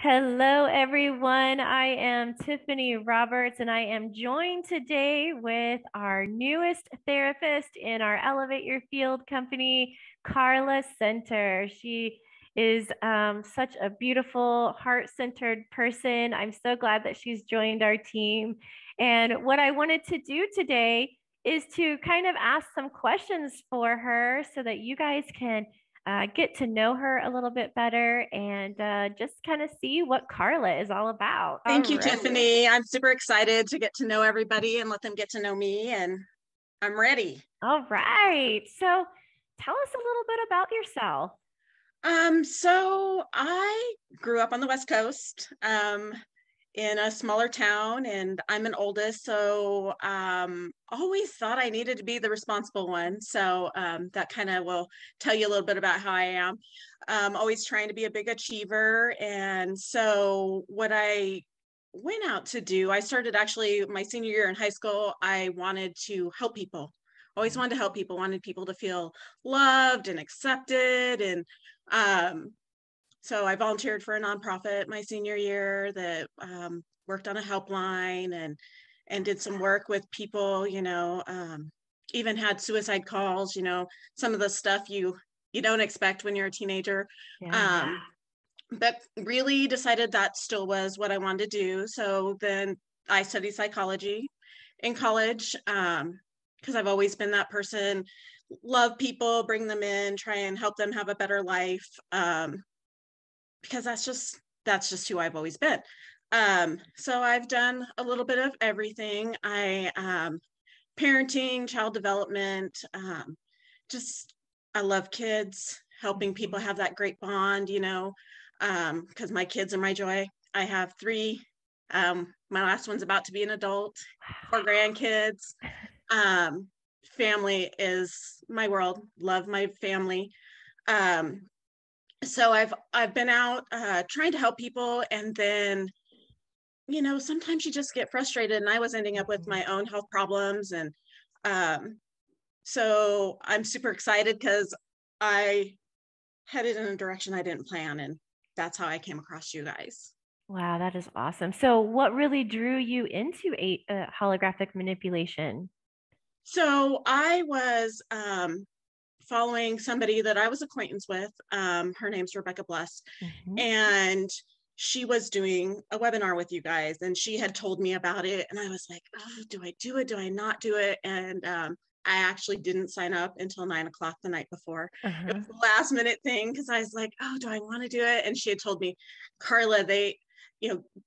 Hello, everyone. I am Tiffany Roberts, and I am joined today with our newest therapist in our Elevate Your Field company, Carla Center. She is such a beautiful, heart-centered person. I'm so glad that she's joined our team. And what I wanted to do today is to kind of ask some questions for her so that you guys can get to know her a little bit better and just kind of see what Carla is all about. All Thank you, right. Tiffany. I'm super excited to get to know everybody and let them get to know me, and I'm ready. All right. So tell us a little bit about yourself. So I grew up on the West Coast, in a smaller town, and I'm an oldest, so always thought I needed to be the responsible one. So that kind of will tell you a little bit about how I am. Always trying to be a big achiever, and so what I went out to do, I started actually my senior year in high school. I wanted to help people. Always wanted to help people, wanted people to feel loved and accepted. And so I volunteered for a nonprofit my senior year that worked on a helpline and did some work with people, even had suicide calls, some of the stuff you don't expect when you're a teenager. Yeah. Um, but really decided that still was what I wanted to do. So then I studied psychology in college, because I've always been that person, love people, bring them in, try and help them have a better life, because that's just who I've always been. So I've done a little bit of everything. Parenting, child development, just I love kids, helping people have that great bond, because my kids are my joy. I have three. My last one's about to be an adult, four grandkids. Um, Family is my world. Love my family. So I've been out trying to help people, and then sometimes you just get frustrated, and I was ending up with my own health problems, and um, so I'm super excited because I headed in a direction I didn't plan, and that's how I came across you guys. Wow, that is awesome. So, what really drew you into holographic manipulation? So I was following somebody that I was acquaintance with. Her name's Rebecca Bless, Mhm. and she was doing a webinar with you guys, and she had told me about it, and I was like, oh, do I do it? Do I not do it? And I actually didn't sign up until 9 o'clock the night before. It Uh-huh. was a last minute thing because I was like, oh, do I want to do it? And she had told me, Carla,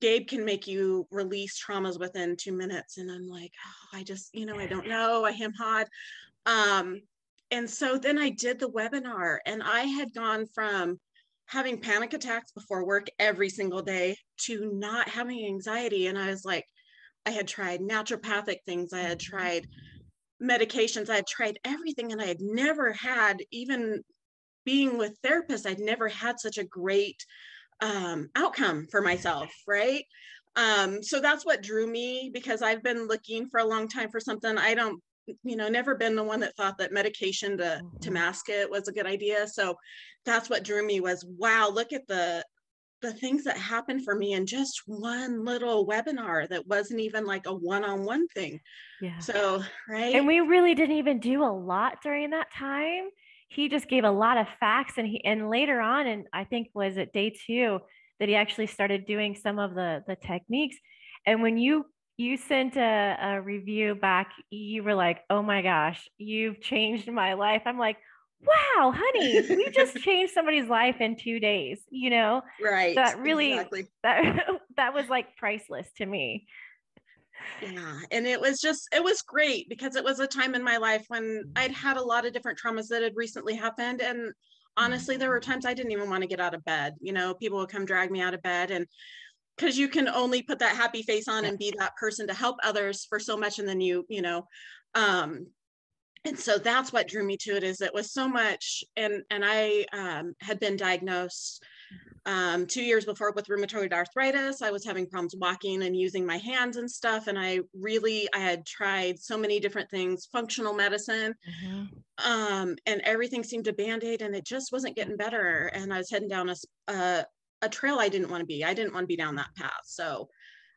Gabe can make you release traumas within 2 minutes. And I'm like, oh, I just, I don't know. I am hot. Um, and so then I did the webinar, and I had gone from having panic attacks before work every single day to not having anxiety. And I was like, I had tried naturopathic things, I had Mhm. tried medications, I had tried everything, and I had never had, even being with therapists, I'd never had such a great outcome for myself, right? So that's what drew me, because I've been looking for a long time for something. I don't, never been the one that thought that medication to Mhm. mask it was a good idea. So that's what drew me was, wow, look at the things that happened for me in just one little webinar that wasn't even like a one-on-one thing. Yeah. So, right. And we really didn't even do a lot during that time. He just gave a lot of facts and later on, and I think was it day two that he actually started doing some of the techniques. And when you sent a review back, you were like, "Oh my gosh, you've changed my life." I'm like, "Wow, honey, we just changed somebody's life in 2 days." Right, That really exactly. that that was like priceless to me. Yeah. And it was great because it was a time in my life when I'd had a lot of different traumas that had recently happened. And honestly, there were times I didn't even want to get out of bed. People would come drag me out of bed, and because you can only put that happy face on Yep. and be that person to help others for so much. And then um, and so that's what drew me to it, is it was so much. And I had been diagnosed 2 years before with rheumatoid arthritis. I was having problems walking and using my hands and stuff. And I had tried so many different things, functional medicine, Mhm. and everything seemed to band-aid, and it just wasn't getting better. And I was heading down a trail I didn't want to be. I didn't want to be down that path. So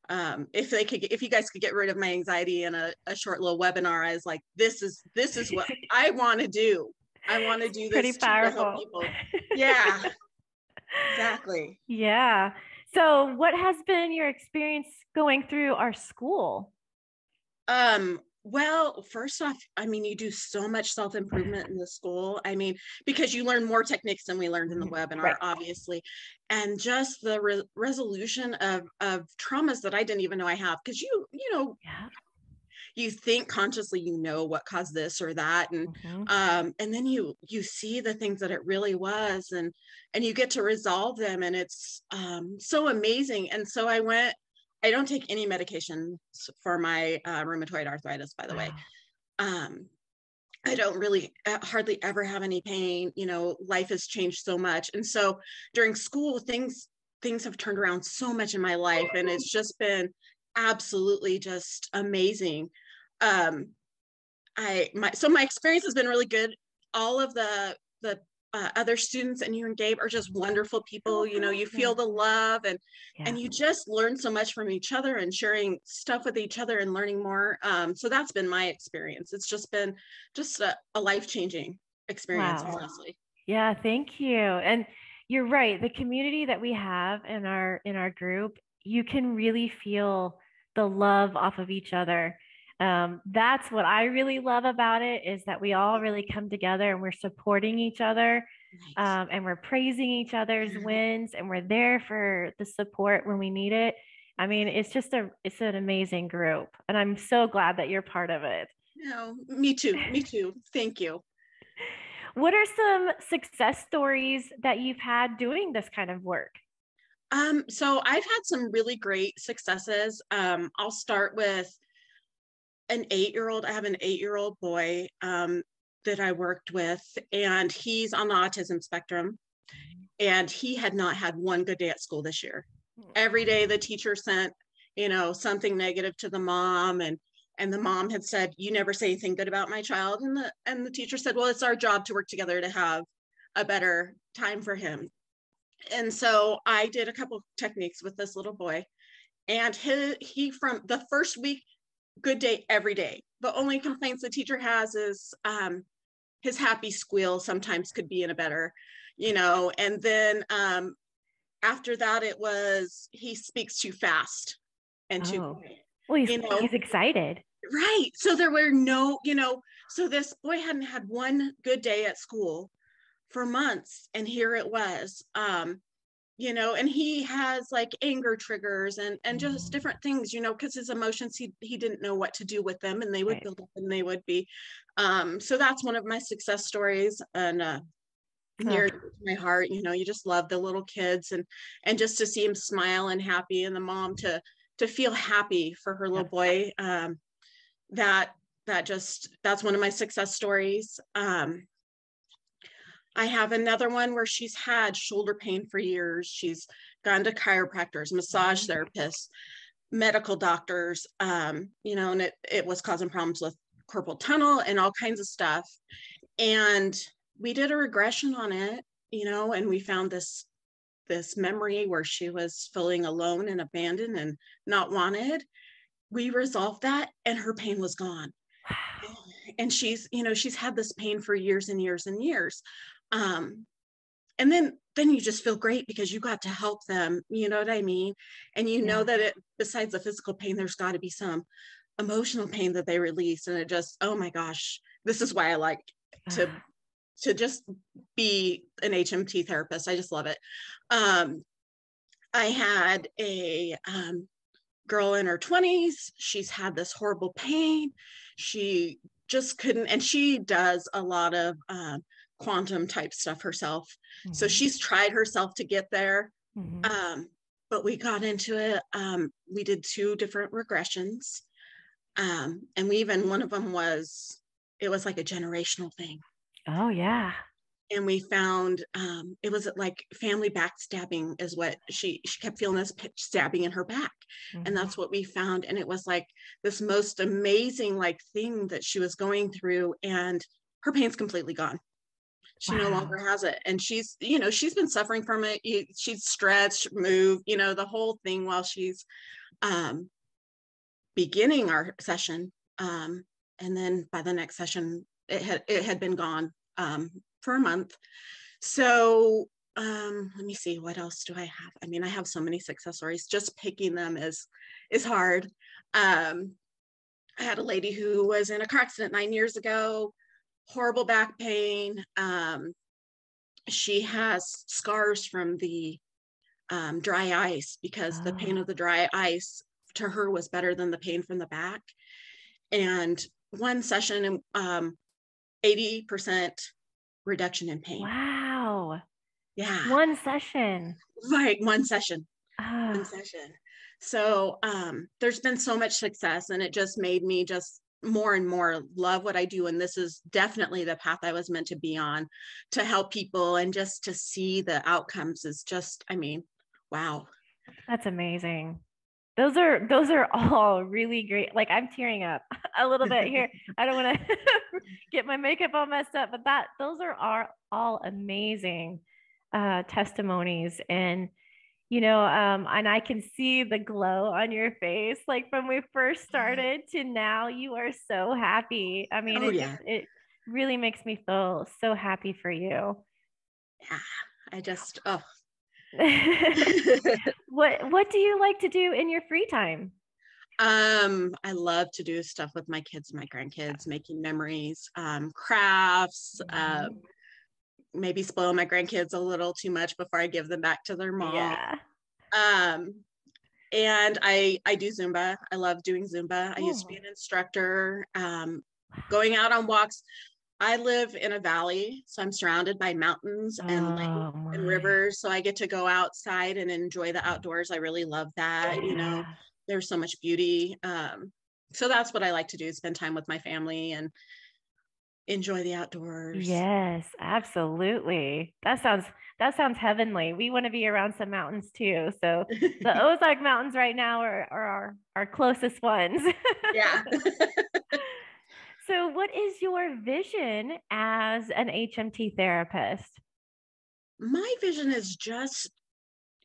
if you guys could get rid of my anxiety in a short little webinar, I was like, this is what I want to do. I want to do Pretty this too, to help powerful. people. Yeah, exactly. Yeah. So what has been your experience going through our school? Well, first off, I mean, you do so much self-improvement in the school. I mean, because you learn more techniques than we learned in the webinar, Right. obviously, and just the resolution of traumas that I didn't even know I have. Because Yeah. you think consciously, what caused this or that, and then you see the things that it really was, and you get to resolve them, and it's so amazing. And so I don't take any medication for my rheumatoid arthritis, by the way. I don't really hardly ever have any pain. Life has changed so much. And so during school, things have turned around so much in my life, and it's just been absolutely just amazing. So my experience has been really good. All of the other students and you and Gabe are just wonderful people. You feel the love, and you just learn so much from each other and sharing stuff with each other and learning more. So that's been my experience. It's just been a life-changing experience, honestly. Yeah, thank you. And you're right. The community that we have in our group, you can really feel the love off of each other. That's what I really love about it, is that we all really come together and we're supporting each other, Nice. and we're praising each other's wins, and we're there for the support when we need it. I mean, it's an amazing group, and I'm so glad that you're part of it. No, me too. Me too. Thank you. What are some success stories that you've had doing this kind of work? So I've had some really great successes. I'll start with an 8-year-old. I have an 8-year-old boy that I worked with, and he's on the autism spectrum, and he had not had one good day at school this year. Every day the teacher sent, something negative to the mom, and the mom had said, "You never say anything good about my child." And the teacher said, "Well, it's our job to work together to have a better time for him." And so I did a couple of techniques with this little boy, and he from the first week, good day every day. The only complaints the teacher has is his happy squeal sometimes could be in a better, and then after that, it was he speaks too fast and too quick. Well, he's excited. Right. So there were no, so this boy hadn't had one good day at school for months, and here it was. And he has like anger triggers and just different things, because his emotions, he didn't know what to do with them, and they would build up and they would be. So that's one of my success stories, and near to my heart. You just love the little kids, and just to see him smile and happy, and the mom to feel happy for her little boy. That's one of my success stories. I have another one where she's had shoulder pain for years. She's gone to chiropractors, massage therapists, medical doctors, and it was causing problems with carpal tunnel and all kinds of stuff. And we did a regression on it, and we found this memory where she was feeling alone and abandoned and not wanted. We resolved that, and her pain was gone. Wow. And she's had this pain for years and years and years. And then you just feel great because you got to help them, you know what I mean? And know that besides the physical pain, there's got to be some emotional pain that they release. And it just, oh my gosh, this is why I like to just be an HMT therapist. I just love it. I had a girl in her 20s. She's had this horrible pain. She just couldn't, and she does a lot of quantum type stuff herself. So she's tried herself to get there. But we got into it. We did 2 different regressions. And one of them was like a generational thing. Oh yeah. And we found it was like family backstabbing is what she kept feeling, this stabbing in her back. And that's what we found. And it was like this most amazing thing that she was going through, and her pain's completely gone. She no longer has it. And she's, she's been suffering from it. She's stretched, moved, the whole thing while she's beginning our session. And then by the next session, it had been gone for a month. So let me see, what else do I have? I mean, I have so many success stories. Just picking them is hard. I had a lady who was in a car accident 9 years ago, horrible back pain. She has scars from the dry ice, because the pain of the dry ice to her was better than the pain from the back. And one session, 80% reduction in pain. Wow. Yeah. One session. Right. One session. One session. So there's been so much success, and it just made me just more and more love what I do. And this is definitely the path I was meant to be on, to help people, and just to see the outcomes is just, I mean, wow. That's amazing. Those are all really great. Like, I'm tearing up a little bit here. I don't want to get my makeup all messed up, but those are all amazing testimonies. And and I can see the glow on your face, like when we first started to now. You are so happy. I mean, it really makes me feel so happy for you. Yeah, I just What do you like to do in your free time? I love to do stuff with my kids and my grandkids, making memories, crafts, maybe spoil my grandkids a little too much before I give them back to their mom. Yeah. And I do Zumba. I love doing Zumba. I used to be an instructor, going out on walks. I live in a valley, so I'm surrounded by mountains and lakes and rivers. So I get to go outside and enjoy the outdoors. I really love that. There's so much beauty. So that's what I like to do, spend time with my family and enjoy the outdoors. Yes, absolutely. That sounds heavenly. We want to be around some mountains too. So the Ozark Mountains right now are our closest ones. Yeah. So what is your vision as an HMT therapist? My vision is just,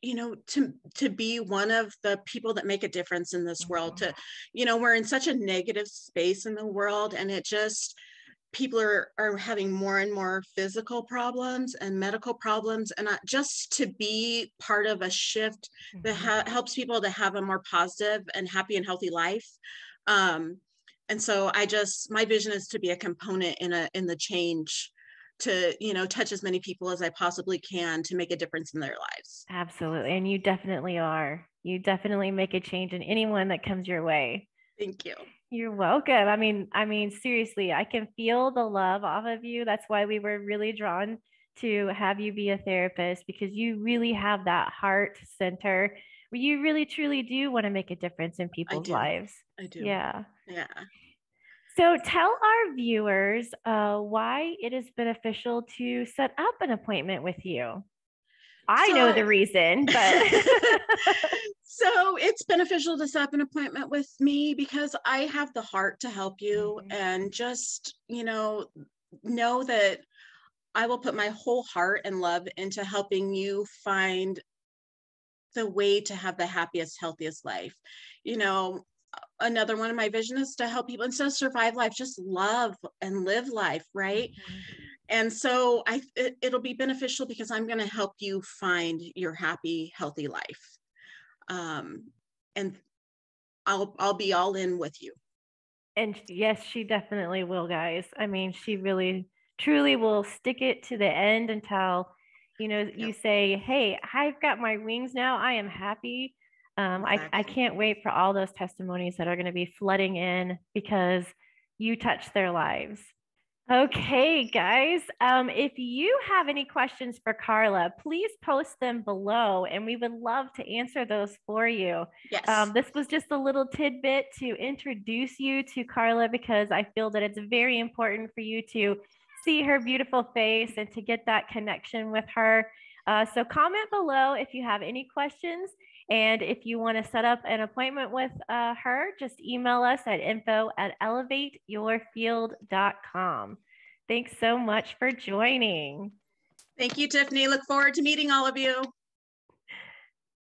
to be one of the people that make a difference in this world. We're in such a negative space in the world, and it just, people are having more and more physical problems and medical problems, and just to be part of a shift that helps people to have a more positive and happy and healthy life. And so my vision is to be a component in the change, to, touch as many people as I possibly can to make a difference in their lives. Absolutely. And you definitely are. You definitely make a change in anyone that comes your way. Thank you. You're welcome. I mean, seriously, I can feel the love off of you. That's why we were really drawn to have you be a therapist, because you really have that heart center where you really truly do want to make a difference in people's lives. I do. Yeah. Yeah. So tell our viewers why it is beneficial to set up an appointment with you. I know the reason, but so it's beneficial to set up an appointment with me because I have the heart to help you, and just, know that I will put my whole heart and love into helping you find the way to have the happiest, healthiest life. Another one of my vision is to help people, instead of survive life, just love and live life, right? And so it'll be beneficial because I'm going to help you find your happy, healthy life. And I'll be all in with you. And yes, she definitely will, guys. I mean, she really, truly will stick it to the end until, you say, hey, I've got my wings now. I am happy. I can't wait for all those testimonies that are going to be flooding in because you touched their lives. Okay, guys, if you have any questions for Carla, please post them below and we would love to answer those for you. Yes. This was just a little tidbit to introduce you to Carla, because I feel that it's very important for you to see her beautiful face and to get that connection with her. So comment below if you have any questions. And if you want to set up an appointment with her, just email us at info@elevateyourfield.com. Thanks so much for joining. Thank you, Tiffany. Look forward to meeting all of you.